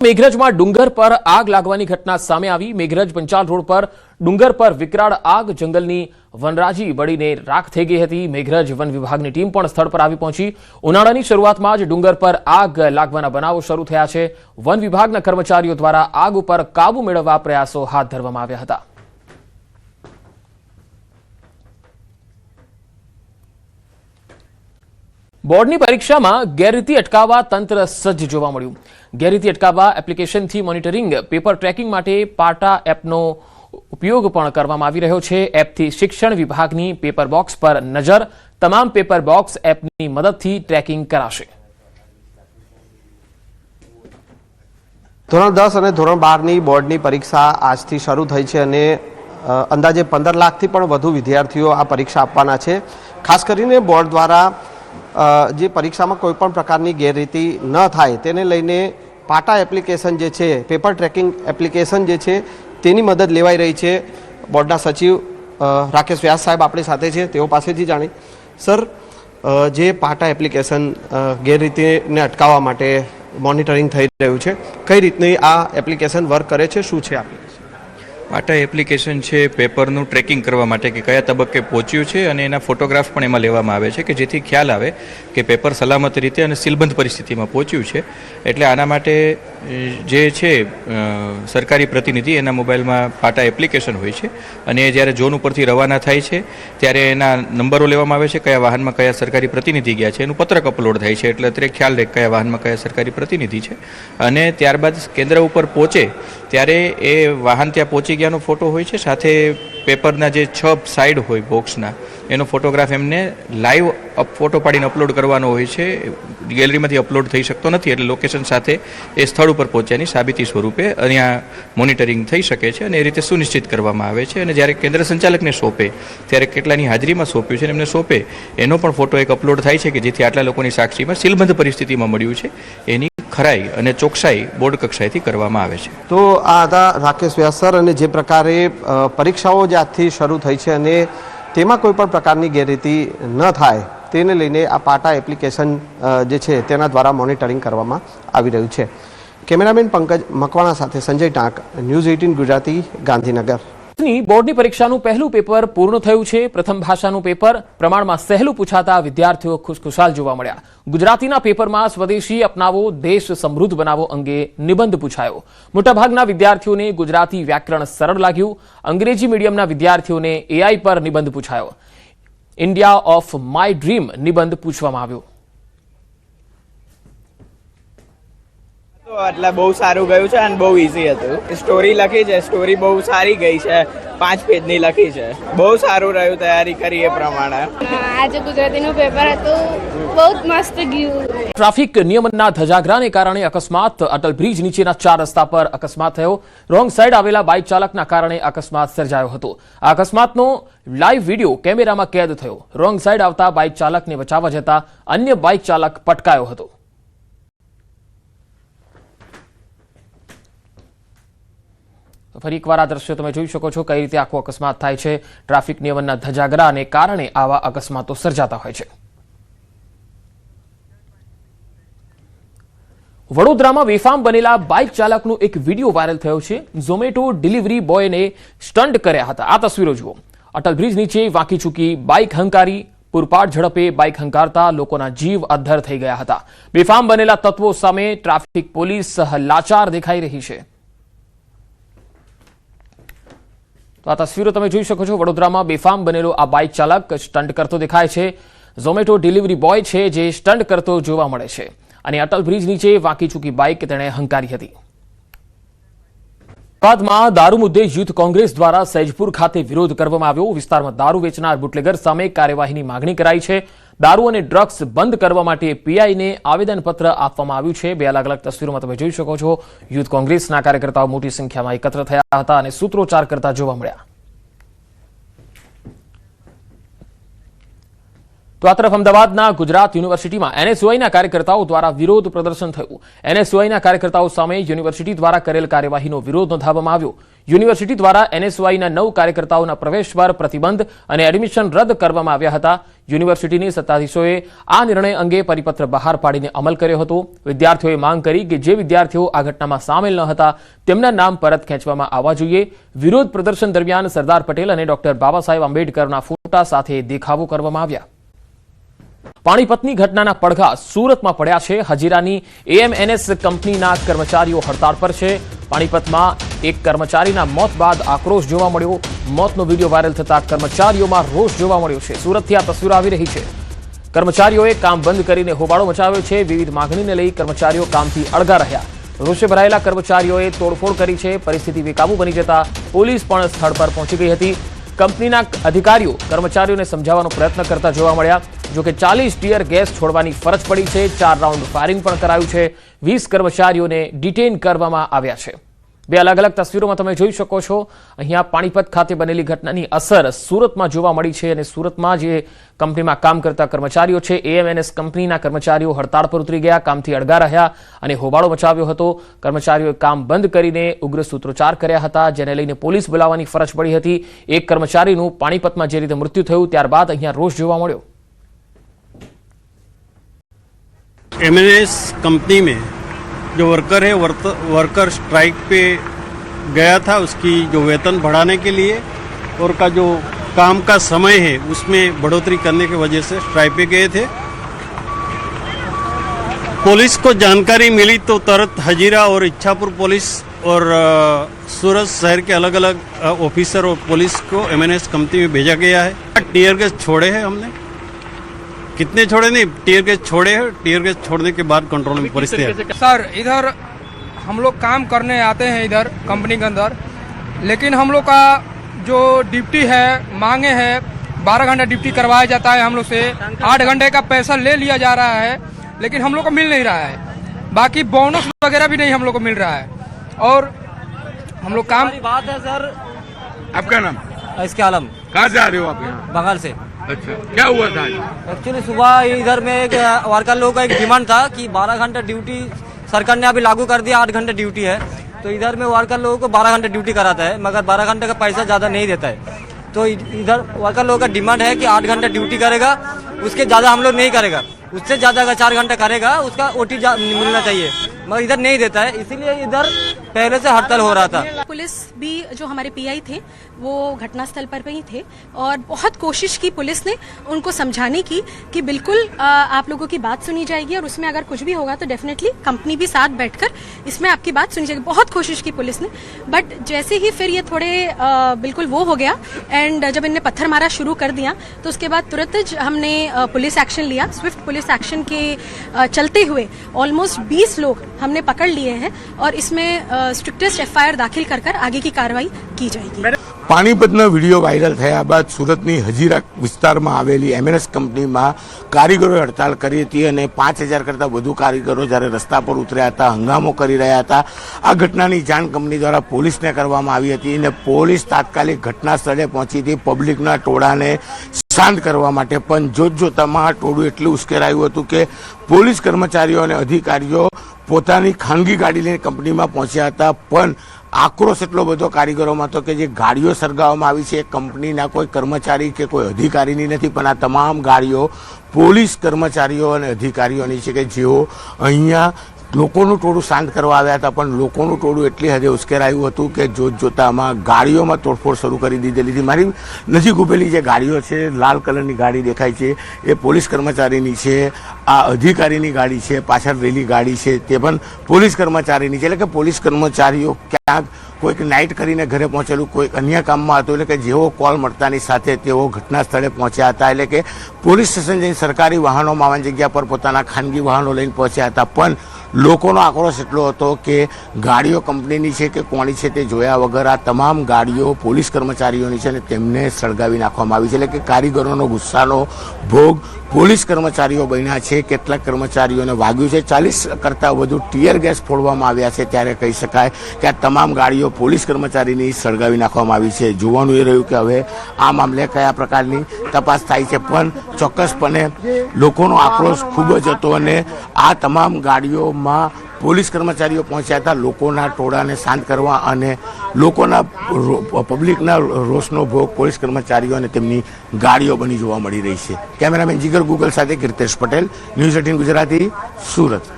મેઘરજમાં ડુંગર પર આગ લાગવાની ઘટના સામે આવી। મેઘરજ પંચાલ રોડ પર ડુંગર પર વિકરાળ આગ જંગલની વનરાજી બળીને રાખ થઈ ગઈ હતી। મેઘરજ વન વિભાગની ટીમ પણ સ્થળ પર આવી પહોંચી। ઉનાળાની શરૂઆતમાં જ ડુંગર પર આગ લાગવાના બનાવો શરૂ થયા છે। વન વિભાગના કર્મચારીઓ દ્વારા આગ ઉપર કાબુ મેળવવા પ્રયાસો હાથ ધરવામાં આવ્યા હતા। બોર્ડની પરીક્ષામાં ગેરરીતિ અટકાવવા તંત્ર સજ્જ જોવા મળ્યું। ગેરરીતિ અટકાવવા એપ્લિકેશનથી મોનિટરિંગ, પેપર ટ્રેકિંગ માટે પાટા એપનો ઉપયોગ પણ કરવામાં આવી રહ્યો છે। એપથી શિક્ષણ વિભાગની પેપર બોક્સ પર નજર, તમામ પેપર બોક્સ એપની મદદથી ટ્રેકિંગ કરાશે। ધોરણ 10 અને ધોરણ 12ની બોર્ડની પરીક્ષા આજથી શરૂ થઈ છે અને અંદાજે 15 લાખથી પણ વધુ વિદ્યાર્થીઓ આ પરીક્ષા આપવાના છે। ખાસ કરીને બોર્ડ દ્વારા જે પરીક્ષામાં કોઈપણ પ્રકારની ગેરરીતિ ન થાય તેને લઈને પાટા એપ્લિકેશન જે છે, પેપર ટ્રેકિંગ એપ્લિકેશન જે છે તેની મદદ લેવાઈ રહી છે। બોર્ડના સચિવ રાકેશ વ્યાસ સાહેબ આપણી સાથે છે, તેઓ પાસેથી જાણી। સર, જે પાટા એપ્લિકેશન ગેરરીતિને અટકાવવા માટે મોનિટરિંગ થઈ રહ્યું છે, કઈ રીતની આ એપ્લિકેશન વર્ક કરે છે, શું છે આ પાટા એપ્લિકેશન છે પેપરનું ટ્રેકિંગ કરવા માટે કે કયા તબક્કે પહોંચ્યું છે અને એના ફોટોગ્રાફ પણ એમાં લેવામાં આવે છે કે જેથી ખ્યાલ આવે કે પેપર સલામત રીતે અને સીલબંધ પરિસ્થિતિમાં પહોંચ્યું છે। એટલે આના માટે જે છે સરકારી પ્રતિનિધિ એના મોબાઈલમાં પાટા એપ્લિકેશન હોય છે અને જ્યારે ઝોન ઉપરથી રવાના થાય છે ત્યારે એના નંબરો લેવામાં આવે છે, કયા વાહનમાં કયા સરકારી પ્રતિનિધિ ગયા છે, એનું પત્રક અપલોડ થાય છે એટલે અત્યારે ખ્યાલ રહે કયા વાહનમાં કયા સરકારી પ્રતિનિધિ છે। અને ત્યારબાદ કેન્દ્ર ઉપર પહોંચે ત્યારે એ વાહન ત્યાં પહોંચી ગયાનો ફોટો હોય છે, સાથે પેપરના જે 6 સાઈડ હોય બોક્સના એનો ફોટોગ્રાફ એમને લાઈવ ફોટો પાડીને અપલોડ કરવાનો હોય છે। ગેલેરીમાંથી અપલોડ થઈ શકતો નથી એટલે લોકેશન સાથે એ સ્થળ ઉપર પહોંચ્યાની સાબિતી સ્વરૂપે અહીંયા મોનિટરિંગ થઈ શકે છે અને એ રીતે સુનિશ્ચિત કરવામાં આવે છે। અને જ્યારે કેન્દ્ર સંચાલકને સોંપે ત્યારે કેટલાની હાજરીમાં સોંપ્યું છે અને એમને સોંપે એનો પણ ફોટો એક અપલોડ થાય છે કે જેથી આટલા લોકોની સાક્ષીમાં સીલબંધ પરિસ્થિતિમાં મળ્યું છે એની ખરાઈ અને ચોકસાઈ બોર્ડ કક્ષાએથી કરવામાં આવે છે। તો આ હતા રાકેશ વ્યાસ સર। અને જે પ્રકારે પરીક્ષાઓ જે આજથી શરૂ થઈ છે અને તેમાં કોઈ પણ પ્રકારની ગેરરીતિ ન થાય તેને લઈને આ પાટા એપ્લિકેશન જે છે તેના દ્વારા મોનિટરિંગ કરવામાં આવી રહ્યું છે। કેમેરામેન પંકજ મકવાણા સાથે સંજય ટાંક, ન્યૂઝ 18 ગુજરાતી, ગાંધીનગર। બોર્ડની પરીક્ષાનું પહેલું પેપર પૂર્ણ થયું છે। પ્રથમ ભાષાનું પેપર પ્રમાણમાં સહેલું પૂછાતા વિદ્યાર્થીઓ ખુશખુશાલ જોવા મળ્યા। ગુજરાતીના પેપરમાં સ્વદેશી અપનાવો, દેશ સમૃદ્ધ બનાવો અંગે નિબંધ પૂછાયો। મોટાભાગના વિદ્યાર્થીઓને ગુજરાતી વ્યાકરણ સરળ લાગ્યું। અંગ્રેજી મીડિયમના વિદ્યાર્થીઓને એઆઈ પર નિબંધ પૂછાયો। ઇન્ડિયા ઓફ માય ડ્રીમ નિબંધ પૂછવામાં આવ્યો। એટલે બહુ સારું ગયું છે અને બહુ ઈઝી હતું। સ્ટોરી લખી છે, સ્ટોરી બહુ સારી ગઈ છે, 5 પેજની લખી છે, બહુ સારું રહ્યું, તૈયારી કરી એ પ્રમાણે। આજે ગુજરાતીનું પેપર હતું, બહુ મસ્ત ગયું। ટ્રાફિક નિયમનના ધજાગરાને કારણે અકસ્માત। અટલ બ્રિજ નીચેના 4 રસ્તા પર અકસ્માત થયો। રોંગ સાઈડ આવેલા બાઇક ચાલકના કારણે અકસ્માત સર્જાયો હતો। આ અકસ્માતનો લાઈવ વિડીયો કેમેરામાં કેદ થયો। રોંગ સાઈડ આવતા બાઇક ચાલકને બચાવવા જતા અન્ય બાઇક ચાલક પટકાયો હતો। ફરી એકવાર આ દ્રશ્યો તમે જોઈ શકો છો કઈ રીતે આખો અકસ્માત થાય છે। ટ્રાફિક નિયમનના ધજાગરાને કારણે આવા અકસ્માતો સર્જાતા હોય છે। વડોદરામાં બેફામ બનેલા બાઇક ચાલકનો એક વિડીયો વાયરલ થયો છે। ઝોમેટો ડિલિવરી બોયને સ્ટન્ટ કર્યા હતા। આ તસવીરો જુઓ। અટલ બ્રિજ નીચે વાંકી ચૂકી બાઇક હંકારી। પૂરપાટ ઝડપે બાઇક હંકારતા લોકોના જીવ અદ્ધર થઈ ગયા હતા। બેફામ બનેલા તત્વો સામે ટ્રાફિક પોલીસ લાચાર દેખાઈ રહી છે। તો આ તસવીરો તમે જોઈ શકો છો। વડોદરામાં બેફામ બનેલો આ બાઇક ચાલક સ્ટન્ટ કરતો દેખાય છે। ઝોમેટો ડિલિવરી બોય છે જે સ્ટન્ટ કરતો જોવા મળે છે અને અટલ બ્રિજ નીચે વાંકી ચૂકી બાઇક તેણે હંકારી હતી। બાદમાં દારૂ મુદ્દે યુથ કોંગ્રેસ દ્વારા સૈજપુર ખાતે વિરોધ કરવામાં આવ્યો। વિસ્તારમાં દારૂ વેચનાર બુટલેગર સામે કાર્યવાહીની માંગણી કરાઈ છે। દારૂ અને ડ્રગ્સ બંધ કરવા માટે પીઆઈને આવેદનપત્ર આપવામાં આવ્યું છે। 2 અલગ અલગ તસવીરોમાં તમે જોઈ શકો છો। યુથ કોંગ્રેસના કાર્યકર્તાઓ મોટી સંખ્યામાં એકત્ર થયા હતા અને સૂત્રોચ્ચાર કરતા જોવા મળ્યા। તો આ તરફ અમદાવાદના ગુજરાત યુનિવર્સિટીમાં એનએસયુઆઈના કાર્યકર્તાઓ દ્વારા વિરોધ પ્રદર્શન થયું. એનએસયુઆઈના કાર્યકર્તાઓ સામે યુનિવર્સિટી દ્વારા કરેલ કાર્યવાહીનો વિરોધ નોંધાવવામાં આવ્યો. યુનિવર્સિટી દ્વારા એનએસયુઆઈના 9 કાર્યકર્તાઓના પ્રવેશ પર પ્રતિબંધ અને એડમિશન રદ કરવામાં આવ્યા હતા. યુનિવર્સિટીની સત્તાધીશોએ આ નિર્ણય અંગે પરિપત્ર બહાર પાડીને અમલ કર્યો હતો. વિદ્યાર્થીઓએ માંગ કરી કે જે વિદ્યાર્થીઓ આ ઘટનામાં સામેલ ન હતા તેમના નામ પરત ખેંચવામાં આવવા જોઈએ. વિરોધ પ્રદર્શન દરમિયાન સરદાર પટેલ અને ડોક્ટર બાબા સાહેબ આંબેડકરના ફોટા સાથે દેખાવો કરવામાં આવ્યા. પાણીપતની ઘટનાના પડઘા સુરતમાં પડ્યા છે. હજીરાની એએમએનએસ કંપનીના કર્મચારીઓ હડતાળ પર છે. પાણીપતમાં એક કર્મચારીના મોત બાદ આક્રોશ જોવા મળ્યો. મોતનો વિડીયો વાયરલ થતા કર્મચારીઓમાં રોષ જોવા મળ્યો છે. સુરતથી આ તસવીરો આવી રહી છે. કર્મચારીઓએ કામ બંધ કરીને હોબાળો મચાવ્યો છે. વિવિધ માંગણીને લઈ કર્મચારીઓ કામથી અળગા રહ્યા. રોષે ભરાયેલા કર્મચારીઓએ તોડફોડ કરી છે. પરિસ્થિતિ બેકાબુ બની જતા પોલીસ પણ સ્થળ પર પહોંચી ગઈ હતી. કંપનીના અધિકારીઓ કર્મચારીઓને સમજાવવાનો પ્રયત્ન કરતા જોવા મળ્યા. જોકે 40 ટીયર ગેસ છોડવાની ફરજ પડી છે. 4 રાઉન્ડ ફાયરિંગ પણ કરાયું છે. 20 કર્મચારીઓને ડિટેઇન કરવામાં આવ્યા છે. બે અલગ અલગ તસવીરોમાં તમે જોઈ શકો છો. અહીંયા પાણીપત ખાતે બનેલી ઘટનાની અસર સુરતમાં જોવા મળી છે અને સુરતમાં જે કંપનીમાં કામ કરતા કર્મચારીઓ છે એએમએનએસ કંપનીના કર્મચારીઓ હડતાળ પર ઉતરી ગયા, કામથી અળગા રહ્યા અને હોબાળો મચાવ્યો હતો. કર્મચારીઓએ કામ બંધ કરીને ઉગ્ર સૂત્રોચ્ચાર કર્યા હતા, જેને લઈને પોલીસ બોલાવવાની ફરજ પડી હતી. એક કર્મચારીનું પાણીપતમાં જે રીતે મૃત્યુ થયું ત્યારબાદ અહીંયા રોષ જોવા મળ્યો. एमएनएस कंपनी में जो वर्कर है वर्कर स्ट्राइक पे गया था, उसकी जो वेतन बढ़ाने के लिए और का जो काम का समय है उसमें बढ़ोतरी करने की वजह से स्ट्राइक पे गए थे. पुलिस को जानकारी मिली तो तुरंत हजीरा और इच्छापुर पुलिस और सूरत शहर के अलग अलग ऑफिसर और पुलिस को एमएनएस कंपनी में भेजा गया है. टीयर गैस छोड़े हैं हमने, कितने छोड़े नहीं, टीयर गैस छोड़े हैं. टीयर गैस छोड़ने के बाद कंट्रोल में परिस्थिति है. सर इधर हम लोग काम करने आते हैं इधर कंपनी के अंदर, लेकिन हम लोग का जो ड्यूटी है मांगे है 12 घंटा ड्यूटी करवाया जाता है हम लोग से. 8 घंटे का पैसा ले लिया जा रहा है लेकिन हम लोग को मिल नहीं रहा है. बाकी बोनस वगैरह भी नहीं हम लोग को मिल रहा है. और हम लोग काम बात है सर. आपका नाम? इसके आलम. कहाँ से आ रहे हो आप यहाँ? बंगाल से. अच्छा, क्या हुआ था? एक्चुअली सुबह इधर में एक वर्कर लोगों का एक डिमांड था कि 12 घंटा ड्यूटी सरकार ने अभी लागू कर दिया. 8 घंटे ड्यूटी है तो इधर में वर्कर लोगों को 12 घंटे ड्यूटी कराता है, मगर 12 घंटे का पैसा ज़्यादा नहीं देता है. तो इधर वर्कर लोगों का डिमांड है कि 8 घंटे ड्यूटी करेगा, उसके ज़्यादा हम लोग नहीं करेगा. उससे ज़्यादा अगर 4 घंटे करेगा उसका ओटी मिलना चाहिए, मगर इधर नहीं देता है. इसीलिए इधर पहले से हड़ताल हो रहा था. पुलिस भी जो हमारे पीआई थे वो घटनास्थल पर ही थे और बहुत कोशिश की पुलिस ने उनको समझाने की कि बिल्कुल आप लोगों की बात सुनी जाएगी और उसमें अगर कुछ भी होगा तो डेफिनेटली कंपनी भी साथ बैठकर इसमें आपकी बात सुनी जाएगी. बहुत कोशिश की पुलिस ने, बट जैसे ही फिर ये थोड़े बिल्कुल वो हो गया एंड जब इनने पत्थर मारा शुरू कर दिया तो उसके बाद तुरंत हमने पुलिस एक्शन लिया. स्विफ्ट पुलिस एक्शन के चलते हुए ऑलमोस्ट 20 लोग हमने पकड़ लिए हैं और इसमें स्ट्रिक्टेस्ट एफआईआर दाखिल कर आगे की कार्रवाई की जाएगी. પાણીપતનો વિડીયો વાયરલ થયા બાદ સુરતની હજીરા વિસ્તારમાં આવેલી એમએનએસ કંપનીમાં કારીગરોએ હડતાળ કરી હતી અને 5000 કરતાં વધુ કારીગરો જ્યારે રસ્તા પર ઉતર્યા હતા, હંગામો કરી રહ્યા હતા. આ ઘટનાની જાણ કંપની દ્વારા પોલીસને કરવામાં આવી હતી અને પોલીસ તાત્કાલિક ઘટના સ્થળે પહોંચી હતી પબ્લિકના ટોળાને શાંત કરવા માટે. પણ જોતજોતામાં આ ટોળું એટલું ઉશ્કેરાયું હતું કે પોલીસ કર્મચારીઓ અને અધિકારીઓ પોતાની ખાનગી ગાડી લઈને કંપનીમાં પહોંચ્યા હતા. પણ આક્રોશ એટલો બધો કારીગરોમાં હતો કે જે ગાડીઓ સળગાવવામાં આવી છે એ કંપનીના કોઈ કર્મચારી કે કોઈ અધિકારીની નથી, પણ આ તમામ ગાડીઓ પોલીસ કર્મચારીઓ અને અધિકારીઓની છે કે જેઓ અહીંયા લોકોનું ટોળું શાંત કરવા આવ્યા હતા. પણ લોકોનું ટોળું એટલી હદે ઉશ્કેરાયું હતું કે જોતજોતામાં ગાડીઓમાં તોડફોડ શરૂ કરી દીધેલી હતી. મારી નજીક ઊભેલી જે ગાડીઓ છે, લાલ કલરની ગાડી દેખાય છે એ પોલીસ કર્મચારીની છે. આ અધિકારીની ગાડી છે, પાછળ રેલી ગાડી છે તે પણ પોલીસ કર્મચારીની છે. એટલે કે પોલીસ કર્મચારીઓ ક્યાંક કોઈક નાઇટ કરીને ઘરે પહોંચેલું કોઈક અન્ય કામમાં હતું, એટલે કે જેવો કોલ મળતાની સાથે તેઓ ઘટના સ્થળે પહોંચ્યા હતા. એટલે કે પોલીસ સ્ટેશન જઈને સરકારી વાહનોમાં આવવાની જગ્યા પર પોતાના ખાનગી વાહનો લઈને પહોંચ્યા હતા. પણ લોકોનો આક્રોશ એટલો હતો કે ગાડીઓ કંપનીની છે કે કોની છે તે જોયા વગર આ તમામ ગાડીઓ પોલીસ કર્મચારીઓની છે અને તેમને સળગાવી નાખવામાં આવી છે. એટલે કે કારીગરોનો ગુસ્સાનો ભોગ પોલીસ કર્મચારીઓ બન્યા છે. કેટલાક કર્મચારીઓને વાગ્યું છે. 40 કરતાં વધુ ટીયર ગેસ ફોડવામાં આવ્યા છે. ત્યારે કહી શકાય કે આ તમામ ગાડીઓ પોલીસ કર્મચારીની સળગાવી નાખવામાં આવી છે. જોવાનું એ રહ્યું કે હવે આ મામલે કયા પ્રકારની તપાસ થાય છે. પણ ચોક્કસપણે લોકોનો આક્રોશ ખૂબ જ હતો અને આ તમામ ગાડીઓમાં પોલીસ કર્મચારીઓ પહોંચ્યા હતા લોકોના ટોળાને શાંત કરવા અને લોકોના પબ્લિકના રોષનો ભોગ પોલીસ કર્મચારીઓ અને તેમની ગાડીઓ બની જોવા મળી રહી છે. કેમેરામેન જીગર ગુગલ સાથે કીર્તેશ પટેલ, ન્યૂઝ 18 ગુજરાતી, સુરત.